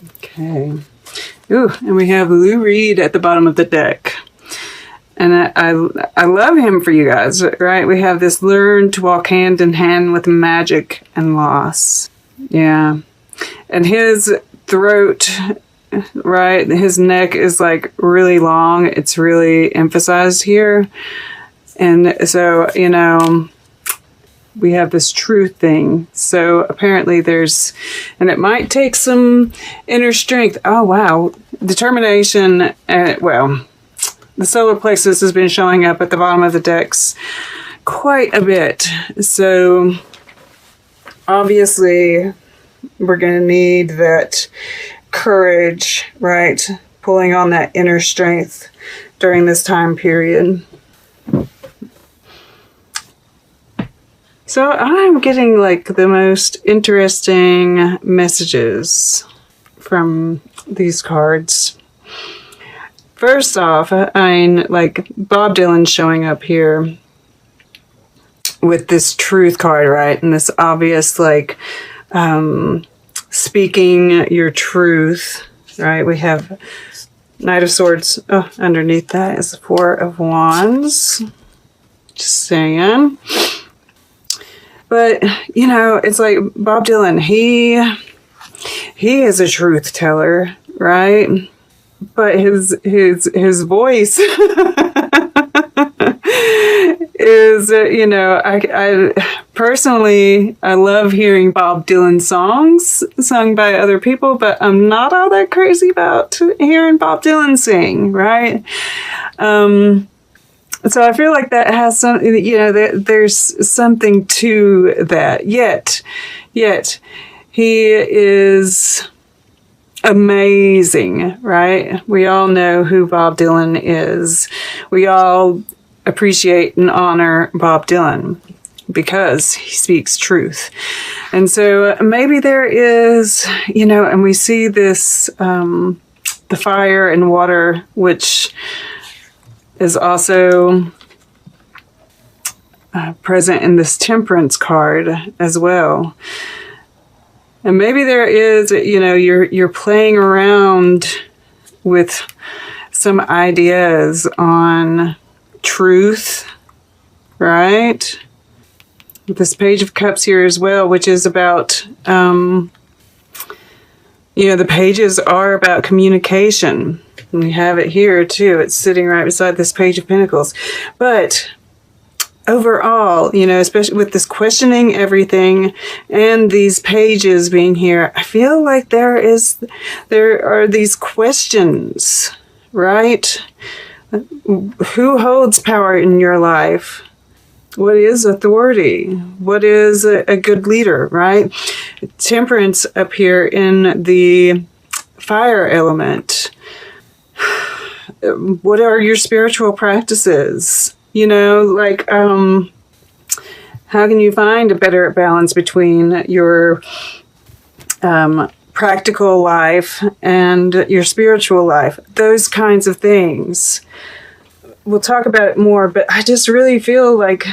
Okay. Ooh, and we have Lou Reed at the bottom of the deck. And I love him for you guys, right? We have this learn to walk hand in hand with magic and loss. Yeah. And his throat, right? His neck is like really long. It's really emphasized here. And so, you know, we have this truth thing. So apparently there's, and it might take some inner strength. Oh, wow. Determination. Well, the solar plexus has been showing up at the bottom of the decks quite a bit. So obviously we're going to need that courage, right? Pulling on that inner strength during this time period. So I'm getting like the most interesting messages from these cards. First off, I mean, like Bob Dylan showing up here with this truth card, right? And this obvious, like, speaking your truth, right? We have Knight of Swords. Oh, underneath that is the Four of Wands. Just saying. But, you know, it's like Bob Dylan, he is a truth teller, right? But his voice is, you know, I personally, I love hearing Bob Dylan songs sung by other people, but I'm not all that crazy about hearing Bob Dylan sing, right? So I feel like that has some, you know, there's something to that. Yet he is amazing, right? We all know who Bob Dylan is. We all appreciate and honor Bob Dylan because he speaks truth. And so maybe there is, you know, and we see this, the fire and water, which is also present in this Temperance card as well. And maybe there is, you know, you're playing around with some ideas on truth, right? With this Page of Cups here as well, which is about, you know, the pages are about communication. And we have it here too. It's sitting right beside this Page of Pentacles. But overall, you know, especially with this questioning everything and these pages being here, I feel like there are these questions, right? Who holds power in your life? What is authority? What is a good leader, right? Temperance up here in the fire element. What are your spiritual practices? You know, like, how can you find a better balance between your practical life and your spiritual life? Those kinds of things. We'll talk about it more, but I just really feel like,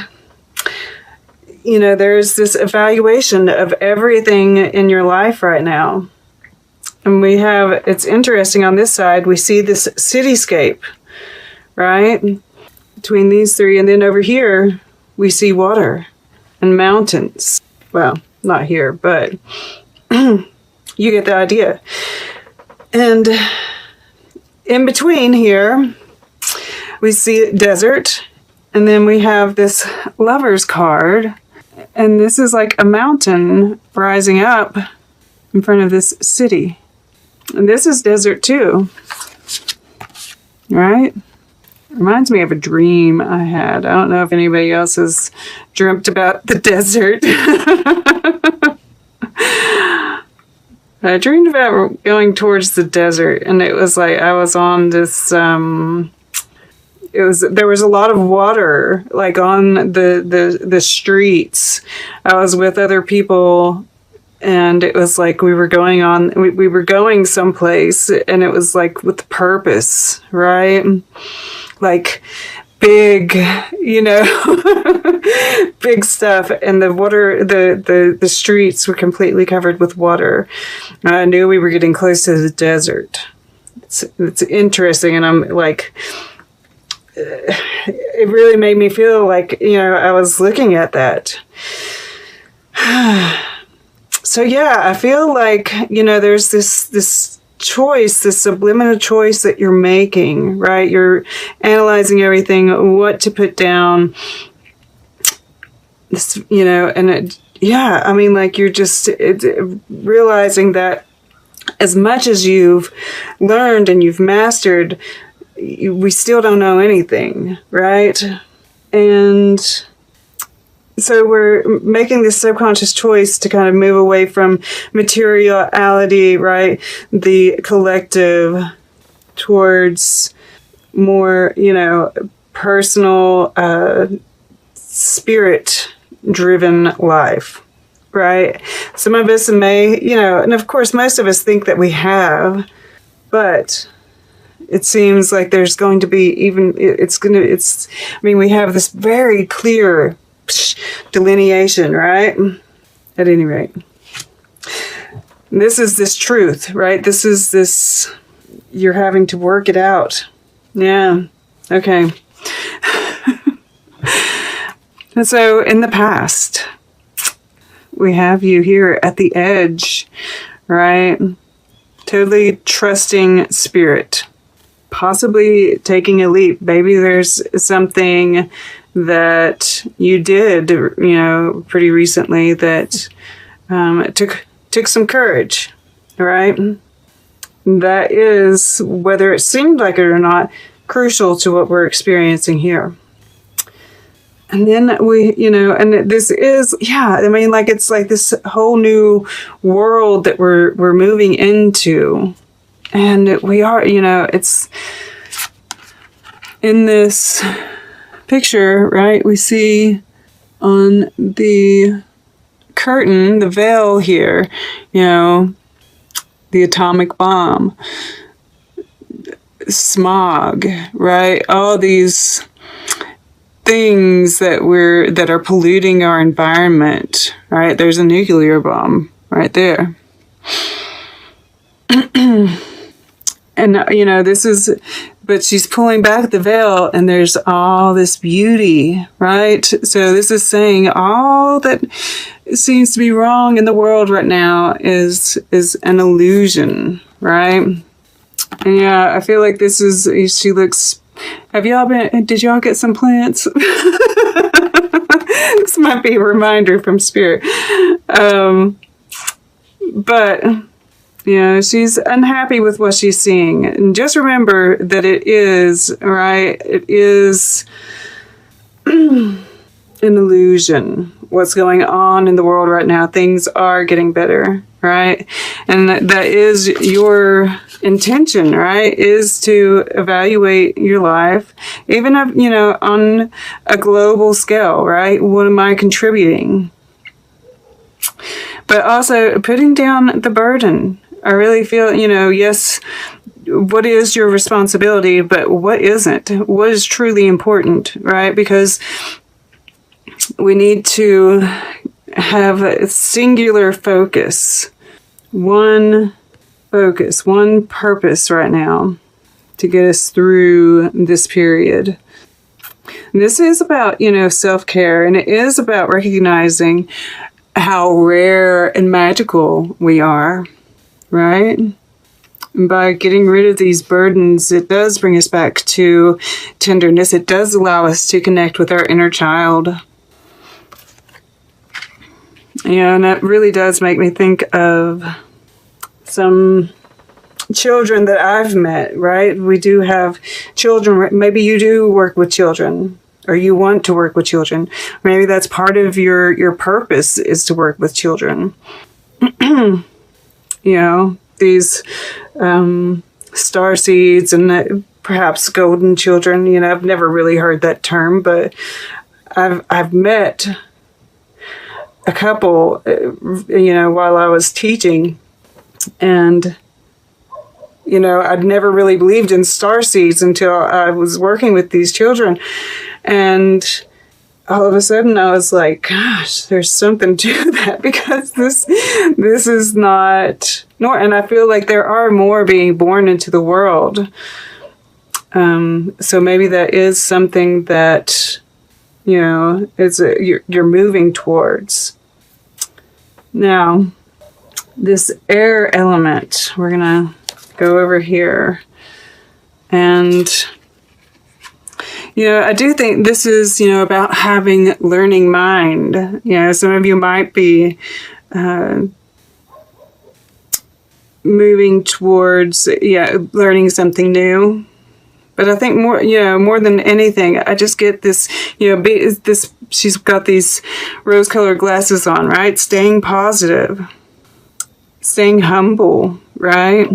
you know, there's this evaluation of everything in your life right now. And we have, it's interesting on this side, we see this cityscape, right? Between these three. And then over here, we see water and mountains. Well, not here, but you get the idea. And in between here, we see desert. And then we have this Lover's card. And this is like a mountain rising up in front of this city. And this is desert too, right? Reminds me of a dream I had. I don't know if anybody else has dreamt about the desert. I dreamed about going towards the desert, and it was like I was on this, there was a lot of water, like on the streets. I was with other people, and it was like we were going someplace, and it was like with purpose, right? Like big, big stuff. And the water, the streets were completely covered with water. I knew we were getting close to the desert. It's interesting. And I'm like, it really made me feel like, I was looking at that. So yeah, I feel like, there's this choice, this subliminal choice that you're making, right? You're analyzing everything, what to put down, this, and like you're just realizing that as much as you've learned and you've mastered, we still don't know anything, right? And so we're making this subconscious choice to kind of move away from materiality, right? The collective, towards more, personal, spirit-driven life, right? Some of us may, and of course most of us think that we have, but it seems like there's going to be we have this very clear delineation, right? At any rate, this is this truth, right? This is this, you're having to work it out. Yeah. Okay. And so in the past, we have you here at the edge, right? Totally trusting spirit, possibly taking a leap. Maybe there's something that you did, pretty recently that took some courage, right? That is, whether it seemed like it or not, crucial to what we're experiencing here. And then we, and this is, it's like this whole new world that we're moving into. And we are, it's in this picture, right? We see on the curtain, the veil here, the atomic bomb, smog, right? All these things that are polluting our environment, right? There's a nuclear bomb right there. And, but she's pulling back the veil and there's all this beauty, right? So this is saying all that seems to be wrong in the world right now is an illusion, right? And yeah, I feel like she looks, did y'all get some plants? This might be a reminder from Spirit. But she's unhappy with what she's seeing. And just remember that it is, right? It is an illusion. What's going on in the world right now. Things are getting better, right? And that is your intention, right? Is to evaluate your life, even, on a global scale, right? What am I contributing? But also putting down the burden. I really feel, yes, what is your responsibility, but what isn't? What is truly important, right? Because we need to have a singular focus, one purpose right now to get us through this period. And this is about, self-care, and it is about recognizing how rare and magical we are. Right? And by getting rid of these burdens, it does bring us back to tenderness. It does allow us to connect with our inner child. Yeah, and that really does make me think of some children that I've met, right? We do have children. Maybe you do work with children, or you want to work with children. Maybe that's part of your purpose, is to work with children. These star seeds and perhaps golden children. I've never really heard that term, but I've met a couple, while I was teaching, and You know, I'd never really believed in starseeds until I was working with these children. And all of a sudden I was like, gosh, there's something to that, because this is not, and I feel like there are more being born into the world. So maybe that is something that, you know, you're moving towards. Now, this air element, we're going to go over here. And, you know, I do think this is, you know, about having learning mind. You know, some of you might be moving towards, learning something new. But I think more than anything, I just get this, she's got these rose-colored glasses on, right? Staying positive, staying humble, right?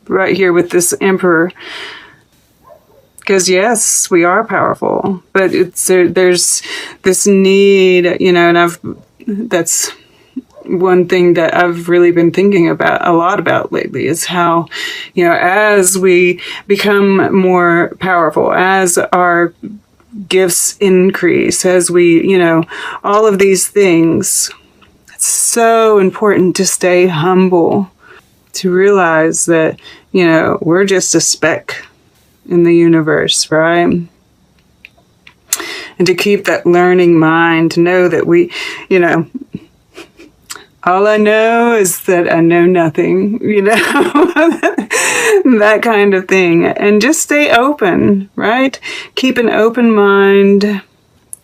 Right here with this Emperor. Because yes, we are powerful, but there's this need, and that's one thing that I've really been thinking about a lot about lately, is how, as we become more powerful, as our gifts increase, as we, all of these things, it's so important to stay humble, to realize that, we're just a speck in the universe, right? And to keep that learning mind, to know that we, all I know is that I know nothing, that kind of thing. And just stay open, right? Keep an open mind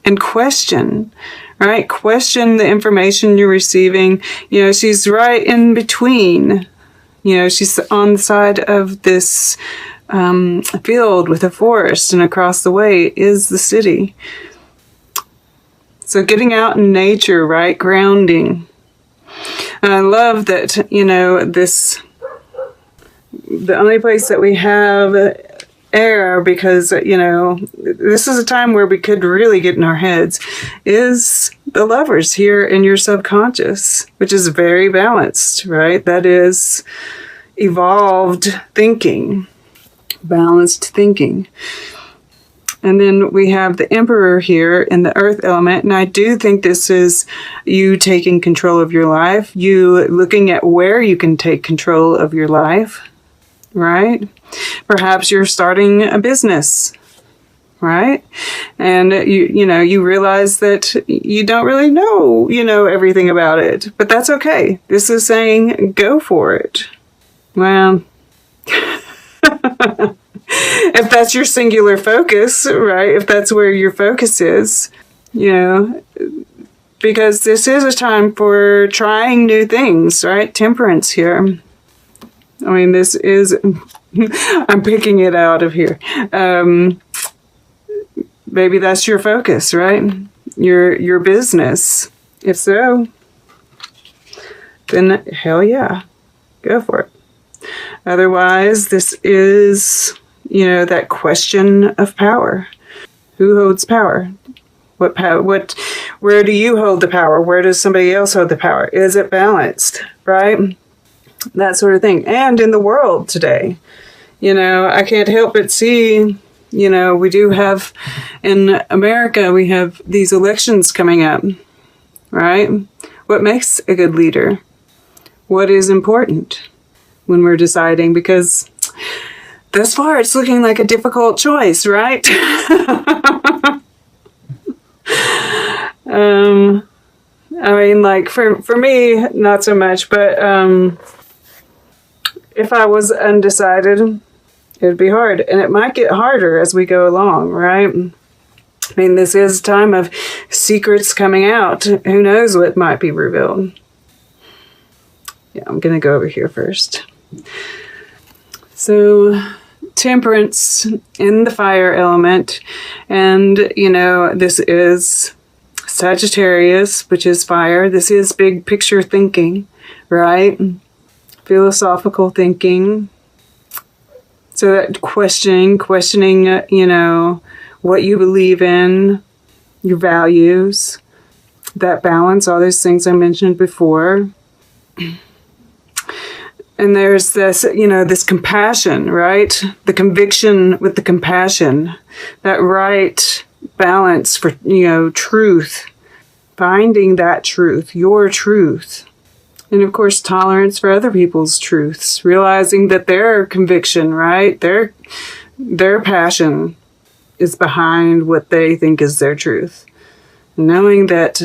and question, right? Question the information you're receiving. She's right in between. She's on the side of this field with a forest, and across the way is the city. So getting out in nature, right? Grounding. And I love that, the only place that we have air, because, this is a time where we could really get in our heads, is the Lovers here in your subconscious, which is very balanced, right? That is evolved thinking, balanced thinking. And then we have the Emperor here in the earth element. And I do think this is you taking control of your life. You looking at where you can take control of your life, right? Perhaps you're starting a business, right? And you realize that you don't really know, everything about it. But that's okay. This is saying go for it. Well, if that's your singular focus, right? If that's where your focus is, because this is a time for trying new things, right? Temperance here. I mean, this is, I'm picking it out of here. Maybe that's your focus, right? Your business. If so, then hell yeah, go for it. Otherwise, this is, that question of power. Who holds power? What power? Where do you hold the power? Where does somebody else hold the power? Is it balanced, right? That sort of thing. And in the world today, I can't help but see, we do have, in America, we have these elections coming up, right? What makes a good leader? What is important when we're deciding? Because thus far, it's looking like a difficult choice, right? I mean, like, for me, not so much, but if I was undecided, it would be hard. And it might get harder as we go along, right? I mean, this is a time of secrets coming out. Who knows what might be revealed? Yeah, I'm going to go over here first. So, Temperance in the fire element, and this is Sagittarius, which is fire. This is big picture thinking, right? Philosophical thinking. So that questioning, what you believe in, your values, that balance, all those things I mentioned before. And there's this, this compassion, right? The conviction with the compassion, that right balance for, truth, finding that truth, your truth. And of course, tolerance for other people's truths, realizing that their conviction, right? Their passion is behind what they think is their truth. And knowing that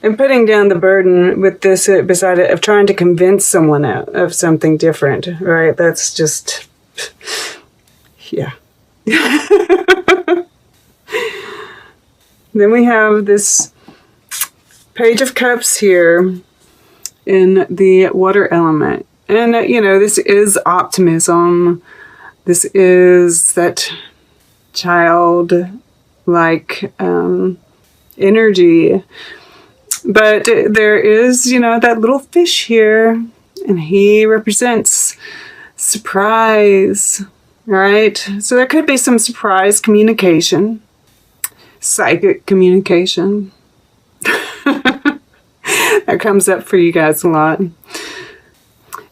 and putting down the burden with this beside it of trying to convince someone out of something different, right? That's just, yeah. Then we have this Page of Cups here in the water element. And, this is optimism. This is that child-like energy. But there is, that little fish here, and he represents surprise, right? So there could be some surprise communication, psychic communication. That comes up for you guys a lot. And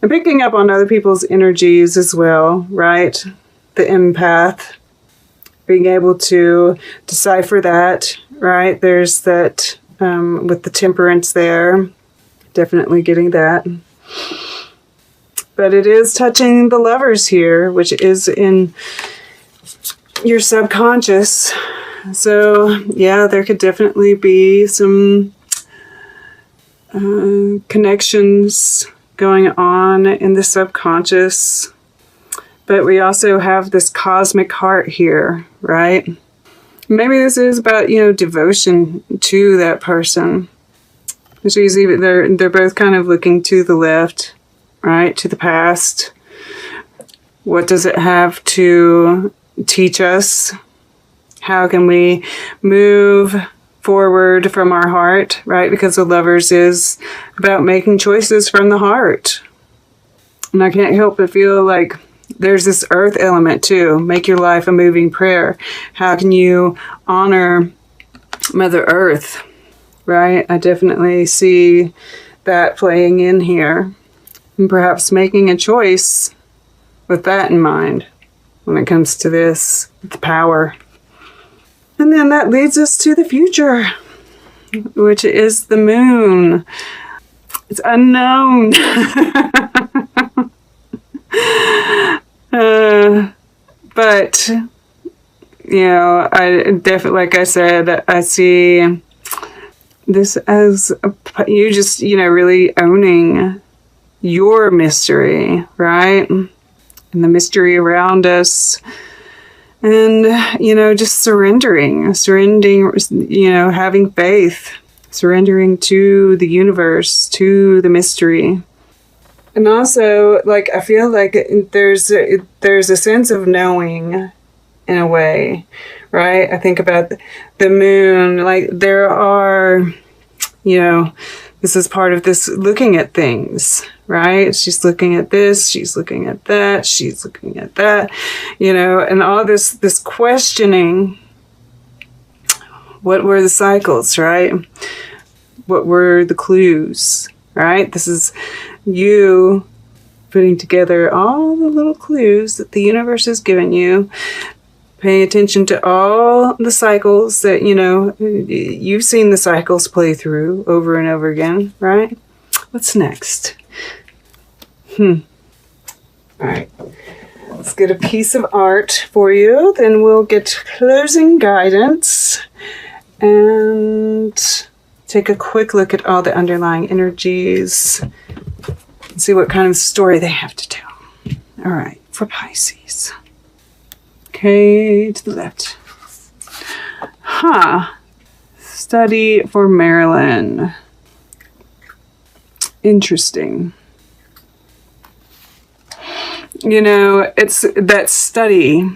picking up on other people's energies as well, right? The empath, being able to decipher that, right? There's that with the temperance there, definitely getting that. But it is touching the lovers here, which is in your subconscious. So, yeah, there could definitely be some connections going on in the subconscious. But we also have this cosmic heart here, right? Maybe this is about, devotion to that person. So you see they're both kind of looking to the left, right? To the past. What does it have to teach us? How can we move forward from our heart, right? Because the Lovers is about making choices from the heart. And I can't help but feel like there's this earth element too. Make your life a moving prayer. How can you honor Mother Earth, right? I definitely see that playing in here. And perhaps making a choice with that in mind when it comes to this, the power. And then that leads us to the future, which is the moon. It's unknown. But, I definitely, like I said, I see this as you just, really owning your mystery, right? And the mystery around us. And, just surrendering, having faith, surrendering to the universe, to the mystery. And also, I feel like there's a sense of knowing in a way, right? I think about the moon, there are, this is part of this looking at things, right? She's looking at this, she's looking at that, she's looking at that, and all this questioning. What were the cycles, right? What were the clues, right? This is you putting together all the little clues that the universe has given you, paying attention to all the cycles that, you've seen the cycles play through over and over again, right? What's next? All right. Let's get a piece of art for you. Then we'll get closing guidance and take a quick look at all the underlying energies and see what kind of story they have to tell. All right, for Pisces. Okay, to the left. Study for Marilyn. Interesting. It's that study,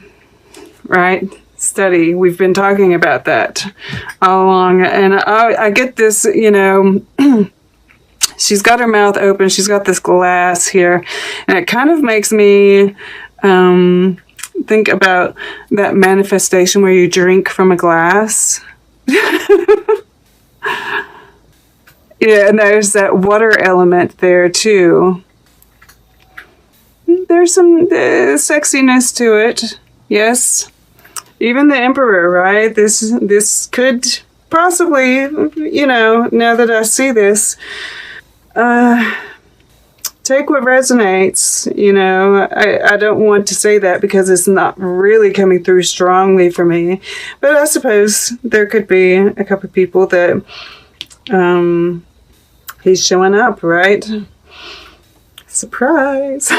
right? Study. We've been talking about that all along. And I get this, she's got her mouth open. She's got this glass here. And it kind of makes me think about that manifestation where you drink from a glass. Yeah, and there's that water element there too. There's some sexiness to it. Yes. Even the Emperor, right? This could possibly, now that I see this, take what resonates. I don't want to say that because it's not really coming through strongly for me. But I suppose there could be a couple of people that he's showing up, right? Surprise.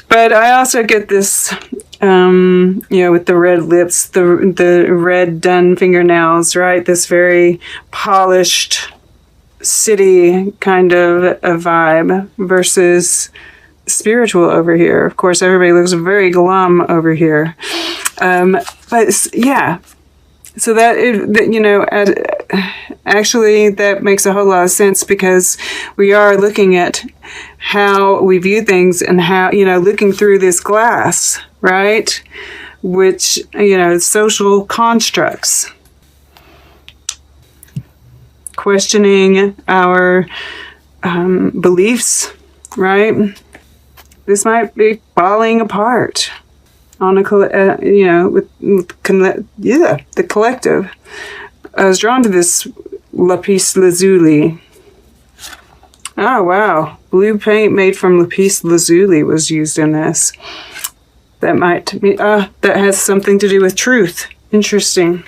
But I also get this, with the red lips, the red done fingernails, right? This very polished city kind of a vibe versus spiritual over here. Of course, everybody looks very glum over here. But yeah, so actually that makes a whole lot of sense, because we are looking at how we view things and how, looking through this glass, right? Which, social constructs. Questioning our beliefs, right? This might be falling apart on the collective. I was drawn to this lapis lazuli. Oh wow, blue paint made from lapis lazuli was used in this. That might be that has something to do with truth. Interesting.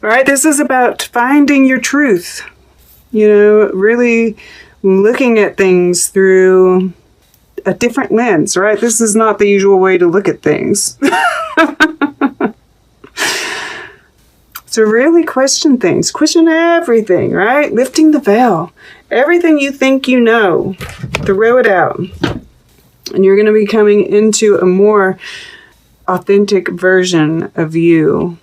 All right, this is about finding your truth. Really looking at things through a different lens, right? This is not the usual way to look at things. So really question things. Question everything, right? Lifting the veil. Everything you think you know, throw it out. And you're going to be coming into a more authentic version of you.